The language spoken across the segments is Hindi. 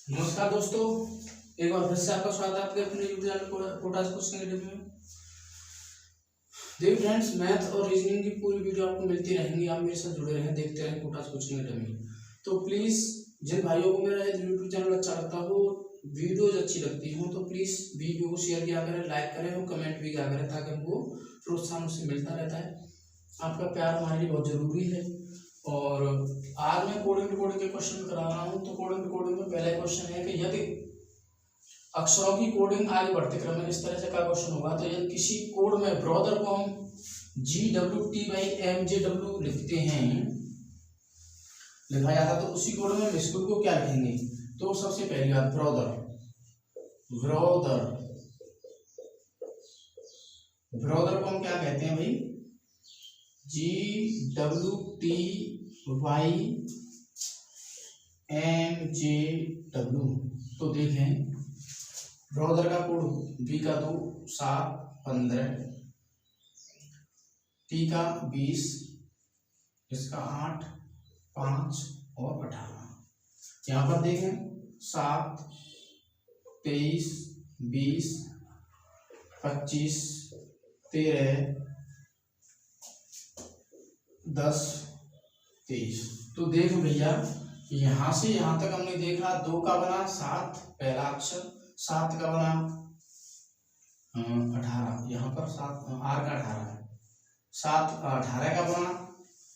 नमस्कार दोस्तों, एक बार फिर से आपका स्वागत है आपके अपने YouTube channel quotas coaching academy में। देखिए फ्रेंड्स, मैथ और रीजनिंग की पूरी वीडियो आपको मिलती रहेंगी। आप मेरे साथ जुड़े रहें, देखते रहें कोटास कोचिंग अकेडमी। तो प्लीज़ जिन भाइयों को मेरा यूट्यूब चैनल अच्छा लगता हो, वीडियोज अच्छी लगती हो, तो प्लीज़ वीडियो को शेयर किया करें, लाइक करें और कमेंट भी किया करें, ताकि हमको प्रोत्साहन उससे मिलता रहता है। आपका प्यार हमारे लिए बहुत ज़रूरी है। और आज मैं कोडिंग डिकोडिंग के क्वेश्चन करा रहा हूँ। तो कोडिंग डिकोडिंग में पहला क्वेश्चन है कि यदि अक्षरों की कोडिंग आगे बढ़ते क्रम में इस तरह से क्या क्वेश्चन होगा। तो यदि किसी कोड में ब्रदर को हम GWT/MJW लिखते हैं, लिखा जाता, तो उसी कोड में हम स्कूल को क्या लिखेंगे। तो सबसे पहली बात, ब्रदर ब्रदर को हम क्या कहते हैं भाई, GWT/MJW। तो देखें, ब्रदर का कोड B का 2 7 15, T का 20, इसका 8 5 और 18। यहाँ पर देखें 7 23 20 25 13 10 23। तो देख भैया, यहाँ से यहाँ तक हमने देखा 2 का बना 7, पहला अक्षर, 7 का बना 18, यहाँ पर 7 R का 18 है, 7 18 का बना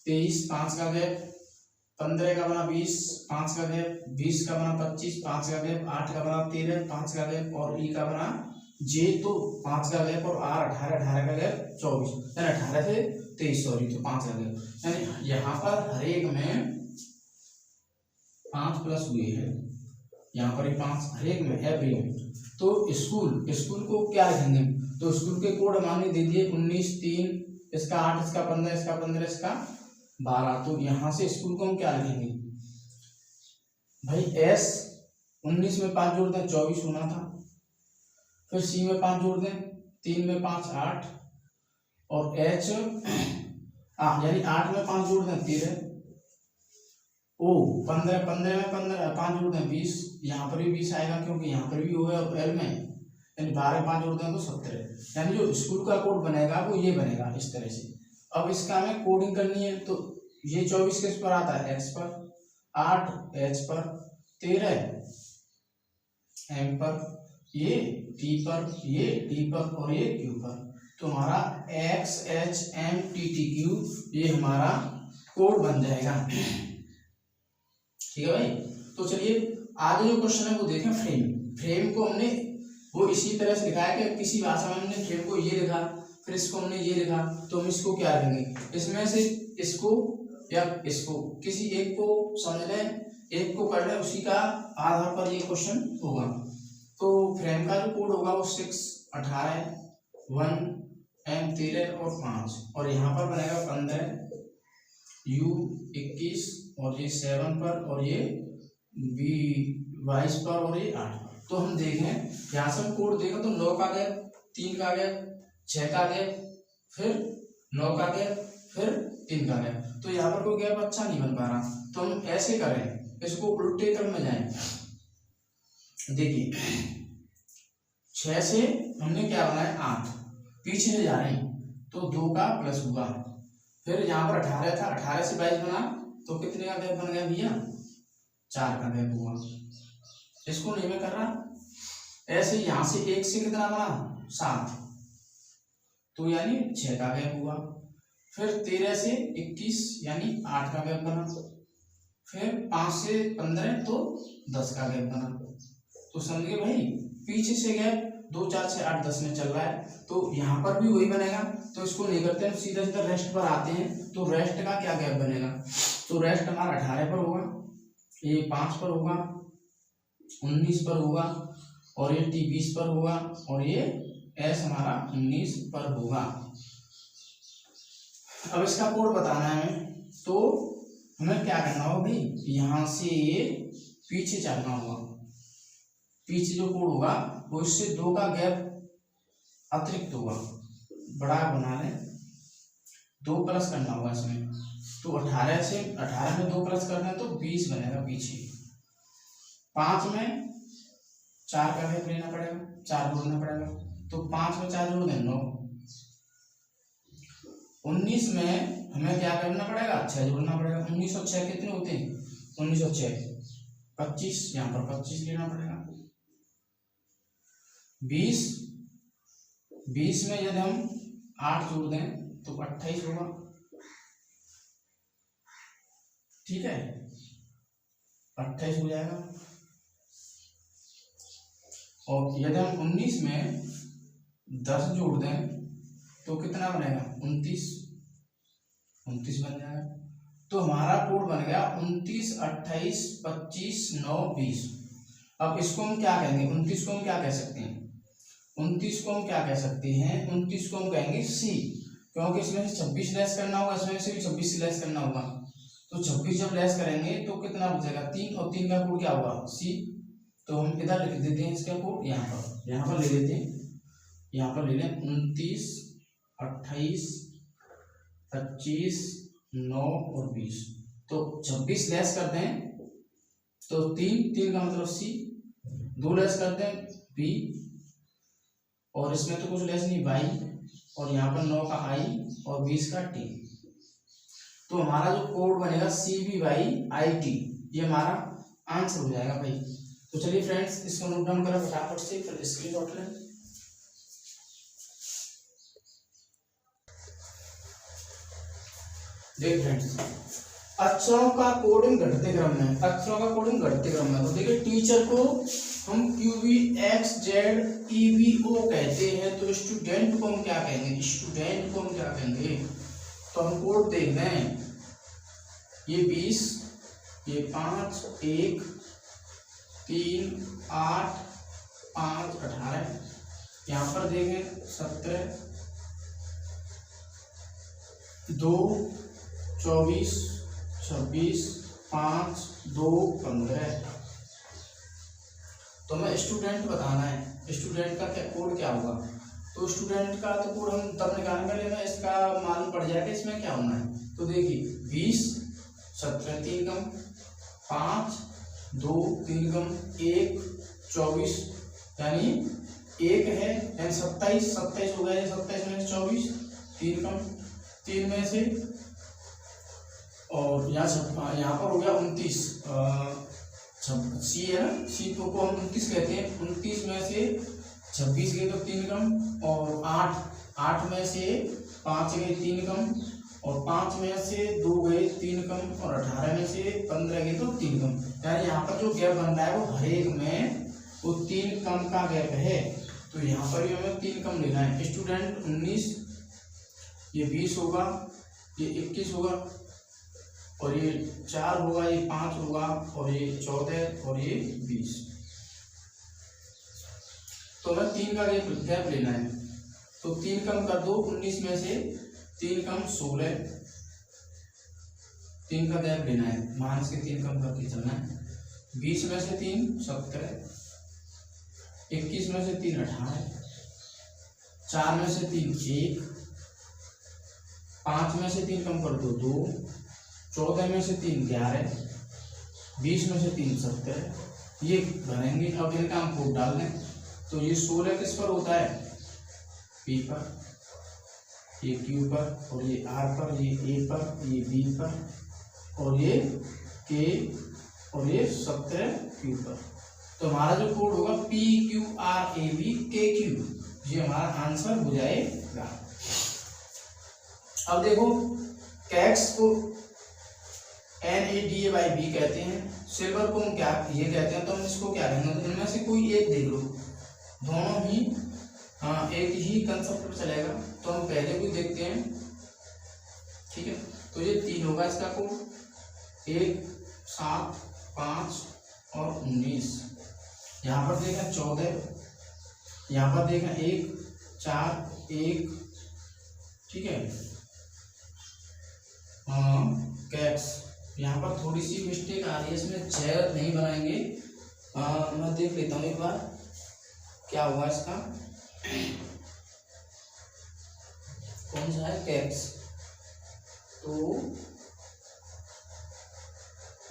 23, 5 का गैप, 15 का बना 20, 5 का गैप, 20 का बना 25, 5 का गैप, 8 का बना 13, 5 का गैप, और E का बना J तो 5 का गैप, और R 18 का गैप 24, यानी 18 से 23, सॉरी, तो 5 का गैप, यानी यहाँ पर हर एक में 5 प्लस हुए हैं, यहाँ पर 5 हर एक में, एवरी में। तो स्कूल को क्या लिखेंगे। तो स्कूल के कोड हमारे दे दिए 19 3, इसका 8, इसका 15, इसका 15, इसका 12। तो यहाँ से स्कूल को हम क्या लिखेंगे भाई, S 19 में 5 जोड़ दें 24 होना था, फिर C में 5 जोड़ दें 3 में 5 8, और H यानी 8 में 5 जोड़ दें 13, O 15 में 5 जोड़ दें 20, यहाँ पर भी 20 आएगा क्योंकि यहाँ पर भी O है, और L में यानी 12 5 जोड़ दें तो 17। यानी जो स्कूल का कोड बनेगा वो ये बनेगा इस तरह से। अब इसका हमें कोडिंग करनी है। तो ये 24 किस पर आता है, X पर, 8 H पर, 13 M पर, ये T पर, ये D पर, और ये Q पर। तो हमारा X H M T T Q ये हमारा कोड बन जाएगा। ठीक है भाई। तो चलिए आगे जो क्वेश्चन है वो देखें। फ्रेम को हमने वो इसी तरह से लिखा है कि किसी भाषा में हमने फ्रेम को ये लिखा, फिर इसको हमने ये लिखा, तो हम इसको क्या लिखेंगे, इसमें से इसको या इसको किसी एक को समझ लें, एक को कर लें, उसी का आधार पर ये क्वेश्चन होगा। तो फ्रेम का जो कोड होगा वो 6 18 1 M 13 और 5, और यहाँ पर बनेगा 15 U 21, और ये 7 पर, और ये B 22 पर, और ये 8 पर। तो हम देखें, यहाँ से हम कोड देखें तो 9 का गैप, 3 का गैप, 6 का गैप, फिर 9 का गैप, फिर 3 का गैप। तो यहाँ पर कोई गैप अच्छा नहीं बन पा रहा, तो हम ऐसे करें, इसको उल्टे क्रम में जाएं। देखिए 6 से हमने क्या बनाया 8, पीछे से जा रहे हैं तो 2 का प्लस हुआ, फिर यहाँ पर 18 था, 18 से 22 बना, तो कितने का गैप बन गया भैया, 4 का गैप हुआ। इसको नहीं मैं कर रहा, ऐसे यहाँ से 1 से कितना बना 7, तो यानी 6 का गैप हुआ, फिर 13 से 21 यानी 8 का गैप बना, फिर 5 से 15 तो 10 का गैप बना। तो समझिए भाई, पीछे से गैप 2 4 से 8 10 में चल रहा है, तो यहाँ पर भी वही बनेगा। तो इसको नहीं करते हैं, सीधा सीधा रेस्ट पर आते हैं। तो रेस्ट का क्या गैप बनेगा, तो रेस्ट हमारा 18 पर होगा, ये 5 पर होगा, 19 पर होगा, और ये T 20 पर होगा, और ये S हमारा 19 पर होगा। अब इसका कोड बताना है हमें, तो हमें क्या करना होगा भाई, यहाँ से पीछे चलना होगा। पीछे जो कोड होगा वो इससे 2 का गैप अतिरिक्त होगा, बड़ा बना लें, 2 प्लस करना होगा इसमें। तो 18 से 18 में 2 प्लस करना है तो 20 बनेगा पीछे, 5 में 4 का गैप लेना पड़ेगा, 4 जोड़ना पड़ेगा, तो 5 में 4 जोड़ दें 9। 19 में हमें क्या करना पड़ेगा, 6 जोड़ना पड़ेगा। 19 और 6 कितने होते हैं, 19 और 6 25, यहाँ पर 25 लेना पड़ेगा। 20 में यदि हम 8 जोड़ दें तो 28 होगा, ठीक है, 28 हो जाएगा। और यदि हम 19 में 10 जोड़ दें तो कितना बनेगा, 29 बन जाएगा। तो हमारा कोड बन गया 29, 28, 25, 9, 20। अब इसको हम क्या कहेंगे, 29 को हम क्या कह सकते हैं, 29 को हम क्या कह सकते हैं, 29 को हम कहेंगे सी, क्योंकि इसमें से 26 लेस करना होगा, इसमें से भी 26 लेस करना होगा। तो 26 जब लेस करेंगे तो कितना बचेगा, 3, और 3 का कोड क्या होगा, सी। तो हम इधर लिख देते हैं इसका कोड, यहाँ पर ले लेते हैं, यहाँ पर ले लें 29, 28, 25, 9 और 20। तो 26 लेस कर दें तो 3 का मतलब सी, 2 लेस कर दें बी, और इसमें तो कुछ लेस नहीं वाई, और यहाँ पर 9 का आई और 20 का टी। तो हमारा जो कोड बनेगा CBY-IT, ये हमारा आंसर हो जाएगा भाई। तो चलिए फ्रेंड्स, इसको नोट डाउन करें फटाफट से, फिर स्क्रीनशॉट लें। देख फ्रेंड्स, अक्षरों का कोडिंग घटते क्रम में, अक्षरों का कोडिंग घटते क्रम में। तो देखिए, टीचर को हम QBXZEBO कहते हैं, तो स्टूडेंट को हम क्या कहेंगे, स्टूडेंट को हम क्या कहेंगे। तो हम कोड देख रहे हैं, ये 20, ये 5, 1, 3, 8, 5, 18, यहाँ पर देखें 17, 2, 24, 26, 5, 2, 15। तो हमें स्टूडेंट बताना है, स्टूडेंट का क्या कोड क्या होगा। तो स्टूडेंट का तो कोड हम तब निकालेंगे, लेकिन इसका मालूम पड़ जाएगा इसमें क्या होना है। तो देखिए 20, 17 3 कम, 5, 2 3 कम, 1 24, यानी 1 है, यानी 27 हो गया, 27 में 24, 3 कम, 3 में से, और यहाँ पर हो गया 29, सी है ना, सी को हम 29 कहते हैं। 29 में से 26 गए तो 3 कम, और 8 में से 5 गए 3 कम, और 5 में से 2 गए 3 कम, और 18 में से 15 गए तो 3 कम। यानी यहाँ पर जो गैप बन रहा है वो हर एक में वो 3 कम का गैप है। तो यहाँ पर भी हमें 3 कम लेना है। स्टूडेंट 19, ये 20 होगा, ये 21 होगा, और ये 4 होगा, ये 5 होगा, और ये 14, और ये 20। तो हमें 3 का गैप लेना है। तो 3 कम कर दो, 19 में से 3 कम 16, 3 का गैप लेना है, माइनस के 3 कम करके चलना है। 20 में से 3 17, 21 में से 3 18, 4 में से 3 1, 5 में से 3 कम कर दो 2, 14 में से 3 11, 20 में से 3 17। ये बनेंगे। अब इनका हम कोड डाल दें। तो ये 16 किस पर होता है, P पर, ये Q पर, और ये R पर, ये A पर, ये B पर, और ये K, और ये 17 Q पर। तो हमारा जो कोड होगा PQRABKQ, ये हमारा आंसर हो जाएगा। अब देखो, कैक्स को NADAB कहते हैं, सिल्वर को हम क्या ये कहते हैं, तो हम इसको क्या कहेंगे। तो इनमें से कोई एक देख लो, दोनों ही एक ही कंसेप्ट पर चलेगा। तो हम पहले भी देखते हैं, ठीक है। तो ये 3 होगा इसका कोड, 1, 7, 5 और 19। यहाँ पर देखें 14, यहाँ पर देखें 1, 4, 1, ठीक है। कैक्स, यहाँ पर थोड़ी सी मिस्टेक आ रही है, इसमें 6 नहीं बनाएंगे। मैं देख लेता हूँ एक बार क्या हुआ इसका, कौन सा है कैक्स। तो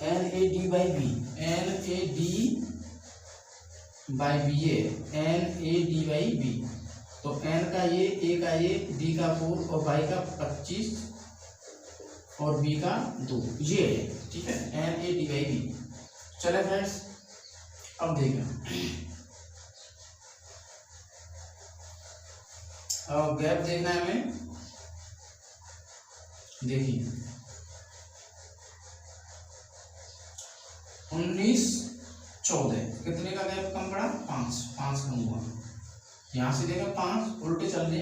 NADB by B A, N A D by B. तो एन का ये, ए का ये, डी का 4 और बाई का 25 और बी का 2, ये है, ठीक है, N A D by B. चले फ्रेंड्स, अब देखें, अब गैप देखना है हमें। देखिए 19 14 कितने का गैप कम पड़ा? 5 कम हुआ। यहाँ से देखा 5 उल्टे चल रहे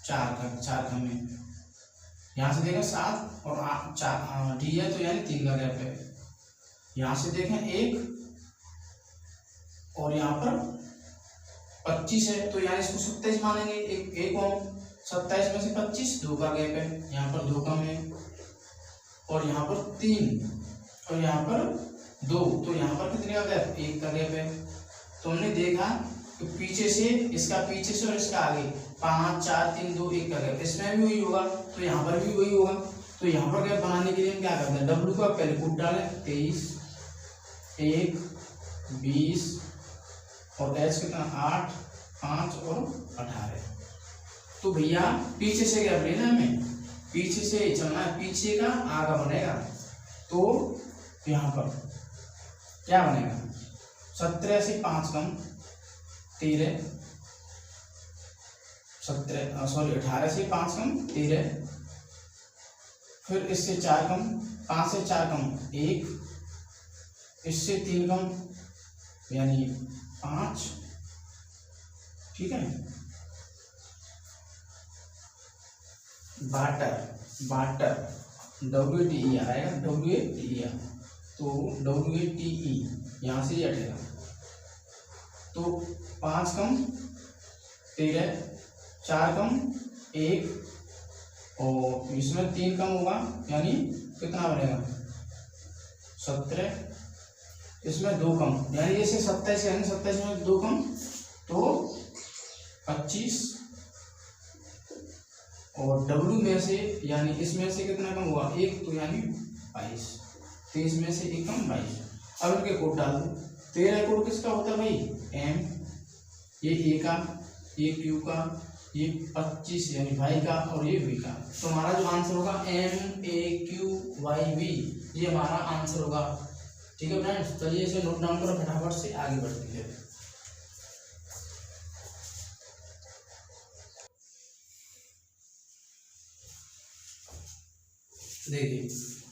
4 कम है। यहाँ से देखें 7 और 4 डी है तो यानी 3 का गैप है। यहाँ से देखें 1 और यहाँ पर 25 है तो यानी इसको 27 मानेंगे। एक ओम 27 में से 25 2 का गैप है, यहाँ पर 2 कम है और यहाँ पर 3 और यहाँ पर 2, तो यहाँ पर कितने का गैप? 1 का गैप है। तो हमने देखा कि पीछे से इसका पीछे से और इसका आगे 5 4 3 2 1 का गैप, इसमें भी वही होगा तो यहाँ पर भी वही होगा। तो यहाँ पर गैप बनाने के लिए हम क्या करते हैं, डब्ल्यू का पहले पुट डालें 23 1 20 और एच कितना 8 5 और 18। तो भैया पीछे से गैप लेना हमें, पीछे से चलना है, पीछे का आगा बनेगा। तो यहाँ पर क्या बनेगा 17 से 5 कम 13 18 से 5 कम 13, फिर इससे 4 कम 5 से 4 कम 1, इससे 3 कम यानी 5, ठीक है। बाटर WTE आएगा, WTE तो WTE यहाँ से ये हटेगा। तो 5 कम 13 4 कम 1 और इसमें 3 कम होगा यानी कितना बनेगा 17, इसमें 2 कम यानी जैसे 27 यानी 27 में 2 कम तो 25 और W में से यानी इसमें से कितना कम हुआ 1 तो यानी 22, 23 में से 1 कम 22। अब इनके कोड डाल दो। 13 कोड किसका होता है भाई M, ये A का, ये Q का, ये 25 यानी Y का और ये V का। तो हमारा जो आंसर होगा MAQYV, ये हमारा आंसर होगा। ठीक है फ्रेंड्स, चलिए इसे नोट डाउन करो फटाफट से आगे बढ़ते हैं। देखिए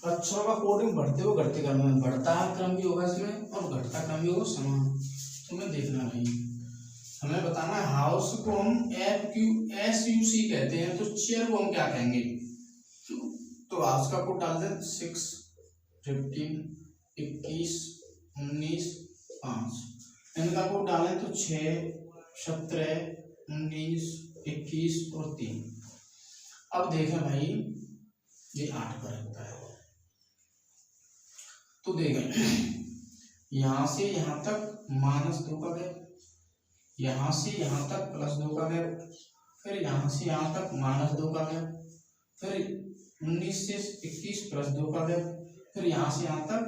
अक्षरों का कोडिंग बढ़ते हुए घटते क्रम में, बढ़ता क्रम भी होगा इसमें और घटता क्रम भी होगा समान, तुम्हें देखना नहीं। हमें बताना है हाउस को हम FQSUC कहते हैं तो चेयर को हम क्या कहेंगे। तो हाउस का कोड डाल दें 6 15 21 19 5, इनका कोड डालें तो 6 17 19 21 और 3। अब देखें भाई ये 8 पर रहता है तो देखें यहां से यहां तक -2 का गैप, यहां से यहां तक +2 का गैप, फिर यहां से यहां तक -2 का गैप, फिर 19 से 21 +2 का गैप, फिर यहां से यहां तक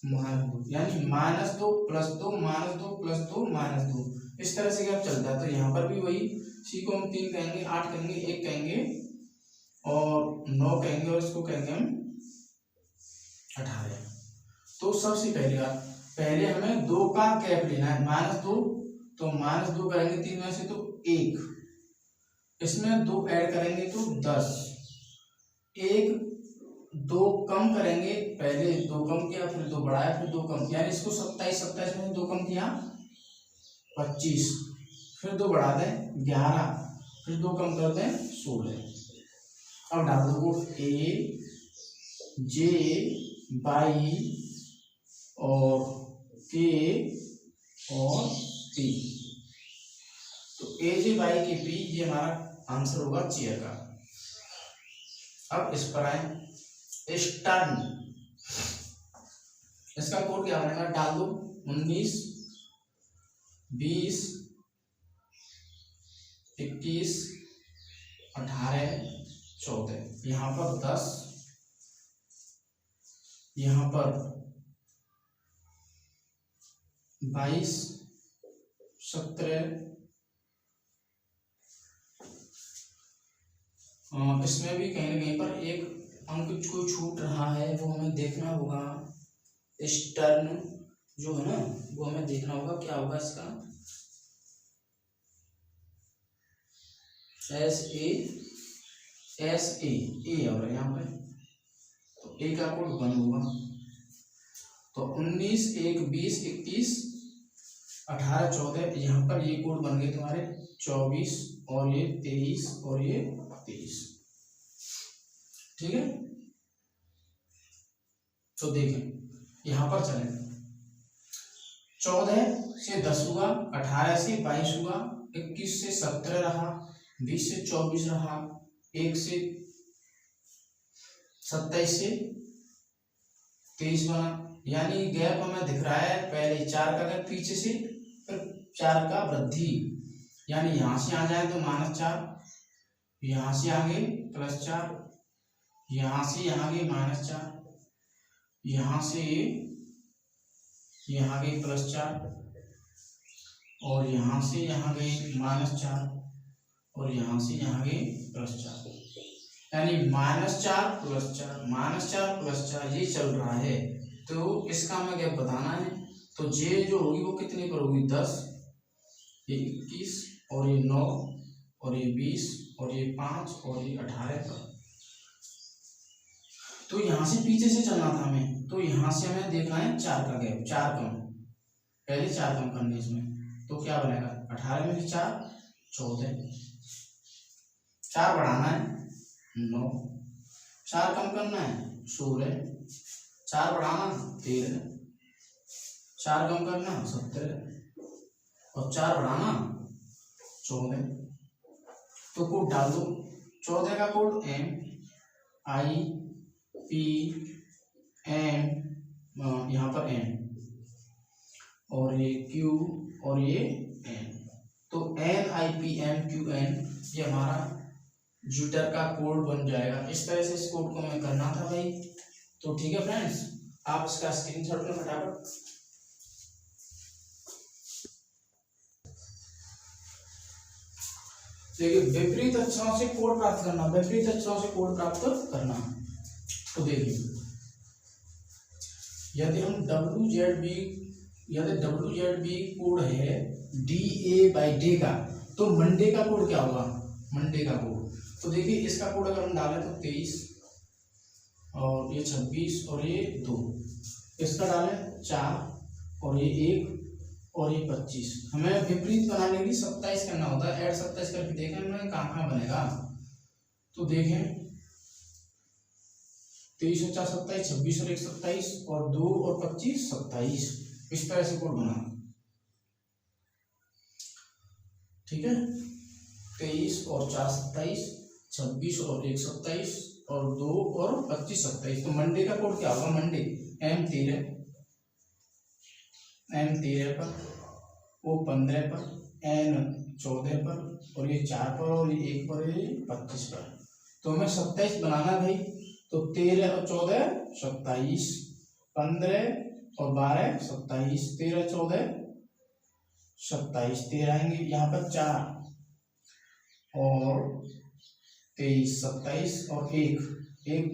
-2 यानी -2 +2 -2 +2 -2, इस तरह से गैप चलता है। तो यहाँ पर भी वही सी को हम 3 कहेंगे, 8 कहेंगे, 1 कहेंगे और 9 कहेंगे और इसको कहेंगे हम 18। तो सबसे पहली बात, पहले हमें 2 का गैप लेना है, -2 तो -2 करेंगे 3 में से तो 1, इसमें 2 ऐड करेंगे तो 10, 1 2 कम करेंगे, पहले 2 कम किया फिर 2 बढ़ाया फिर 2 कम, यानी इसको 27 में 2 कम किया 25, फिर 2 बढ़ा दें 11, फिर 2 कम कर दें 16। अब डाल दो AJ बाई और K और P, तो AJ बाई के P ये हमारा आंसर होगा चेयर का। अब इस पर आए स्टर्न, इसका कोड क्या बनेगा, डाल दो 19 20 21 18 14, यहाँ पर 10, यहाँ पर 22 17, इसमें भी कहीं ना कहीं पर एक अंक को छूट रहा है, वो हमें देखना होगा। स्टर्न जो है ना, वो हमें देखना होगा क्या होगा इसका। ए और यहाँ पे तो ए का कोड 1 होगा। तो 19, 1, 20, 21, 18, 14 यहाँ पर ये कोड बन गए तुम्हारे 24 और ये 23 और ये 23। ठीक है, तो देखें यहाँ पर चले, 14 से 10 हुआ, 18 से 22 हुआ, 21 से 17 रहा, 20 से 24 रहा, 1 से 27 से 23 बना। यानी गैप हमें दिख रहा है, पहले 4 का गैप पीछे से, फिर 4 का वृद्धि। यानी यहां से आ जाए तो -4, यहां से आगे +4, यहां से यहाँ गए -4, यहां से यहाँ गए +4 और यहां से यहाँ गए -4 और यहां से यहाँ गए +4। यानी -4 +4 +4 ये चल रहा है। तो इसका हमें गैप बताना है। तो जे जो होगी वो कितने पर होगी, 10, ये 21 और ये 9 और ये 20 और ये 5 और ये 18 पर। तो यहां से पीछे से चलना था हमें, तो यहां से हमें देखना है 4 का गैप, 4 कम, पहले 4 कम करने इसमें। तो क्या बनेगा, 18 में से 4 14, 4 बढ़ाना है 9, 4 कम करना है 16, 4 बढ़ाना 13, 4 कम करना 17 और 4 बढ़ाना 14। तो कोड डाल दो, 14 का कोड MIPM, यहाँ पर M और ये Q और ये N। तो NIPMQN ये हमारा जुपिटर का कोड बन जाएगा। इस तरह से इस कोड को हमें करना था भाई। तो ठीक है फ्रेंड्स, आप इसका स्क्रीनशॉट लें फटाफट। देखिए, विपरीत अक्षरों से कोड प्राप्त करना, विपरीत अक्षरों से कोड प्राप्त करना। तो देखिए, यदि हम WZB कोड है DA/D का, तो मंडे का कोड क्या होगा, मंडे का कोड। तो देखिए, इसका कोड अगर हम डालें तो 23 और ये 26 और ये 2, इसका डालें 4 और ये 1 और ये 25। हमें विपरीत बनाने के लिए 27 करना होता है। ऐड 27 करके देखें हमें कहाँ बनेगा। तो देखें, 23 और 4 27, 26 और 1 27 और 2 और 25 27। इस तरह से कोड बना, ठीक है। 23 और 4 27, 26 और 1 27 और 2 और 25 27। तो मंडे का कोड क्या होगा, मंडे M13 पर, O 15 पर, N 14 पर और ये 4 पर और ये 1 पर, ये 25 पर। तो हमें 27 बनाना भाई। तो 13 और 14 27, 15 और 12 27, 13 14 27, 13 आएंगे यहाँ पर 4 और 23 27 और 1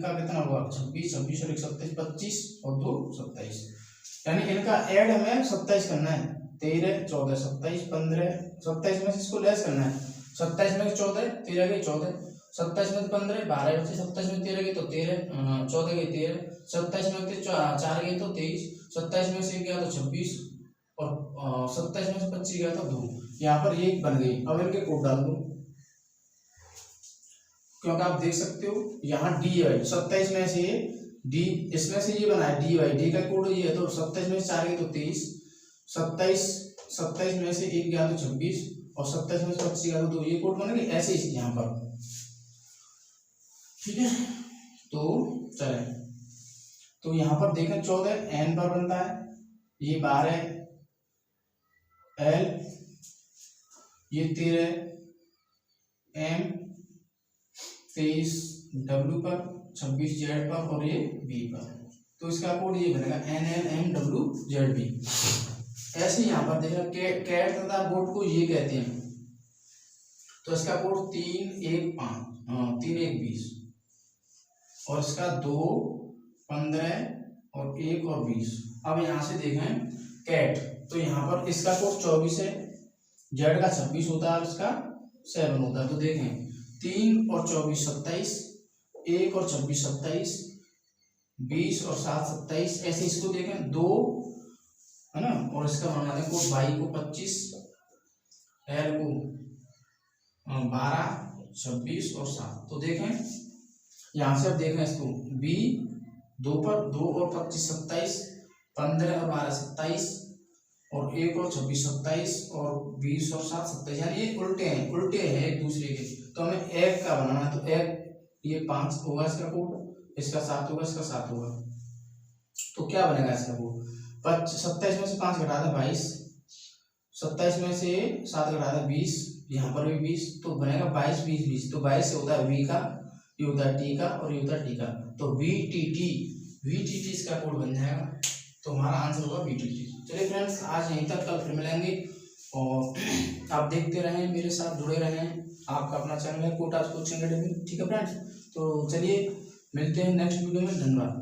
का कितना हुआ 26, 26 और 1 27, 25 और 2 27। यानी इनका ऐड हमें 27 करना है। 13 14 27, 15 27 में से इसको लेस करना है। 27 में 14, 13 गई 14, 27 में 15 12 बचे, 27 में 13 गई तो 13, 14 गई 13, 27 में 4 गई तो 23, 27 में से गया तो 26 और 27 में से 25 गया तो 2। यहाँ पर ये बन गई। अब इनके कोड डाल दो, क्योंकि आप देख सकते हो यहाँ डी है 27 में से डी, इसमें से ये बना है डी का कोड ये है। तो 27 में से 4 गए तो 23, 27 में से 1 गया तो 26 और 27 में से 25 गया तो 2। ये कोड बनेंगे ऐसे ही यहाँ पर, ठीक है। तो चले, तो यहाँ पर देखें 14 N पर बनता है, ये 12 L, ये 13 M, 23 W पर, 26 Z पर और ये B पर। तो इसका कोड ये बनेगा NNMWZB। ऐसे यहाँ पर देखना कैट तथा बोट को ये कहते हैं, तो इसका कोड 3 1 5 3 1 20 और इसका 2 15 और 1 और 20। अब यहाँ से देखें कैट, तो यहाँ पर इसका कोड 24 है, जेड का 26 होता है, इसका 7 होता है। तो देखें 3 और 24 27, 1 और 26 27, 20 और 7 27। ऐसे इसको देखें 2 है ना, और इसका बना दें कोड वाई को 25, एल को 12 26 और 7। तो देखें यहाँ से अब देखें इसको बी 2 पर 2 और 25 27, 15 और 12 27 और 1 और 26 27 और 20 और 7 27, यानी ये उल्टे हैं एक दूसरे के। तो हमें एक का बनाना है, तो एक ये 5 होगा इसका कोड, इसका 7 होगा, इसका 7 होगा। तो क्या बनेगा इसका कोड? 27 में से 5 घटा दें 22, 27 में से 7 घटा दें 20, यहाँ पर भी 20, तो बनेगा 22 20 20। तो 22 से होता है वी का, ये होता है टी का और ये होता है टी का, तो वी टी टी इसका कोड बन जाएगा। तो हमारा आंसर होगा वी टी टी। चलिए फ्रेंड्स, आज यहीं तक, कल फिर मिलेंगे और आप देखते रहें, मेरे साथ जुड़े रहें। आपका अपना चैनल है कोटास कोचिंग अकेडमी, ठीक है फ्रेंड्स। तो चलिए मिलते हैं नेक्स्ट वीडियो में, धन्यवाद।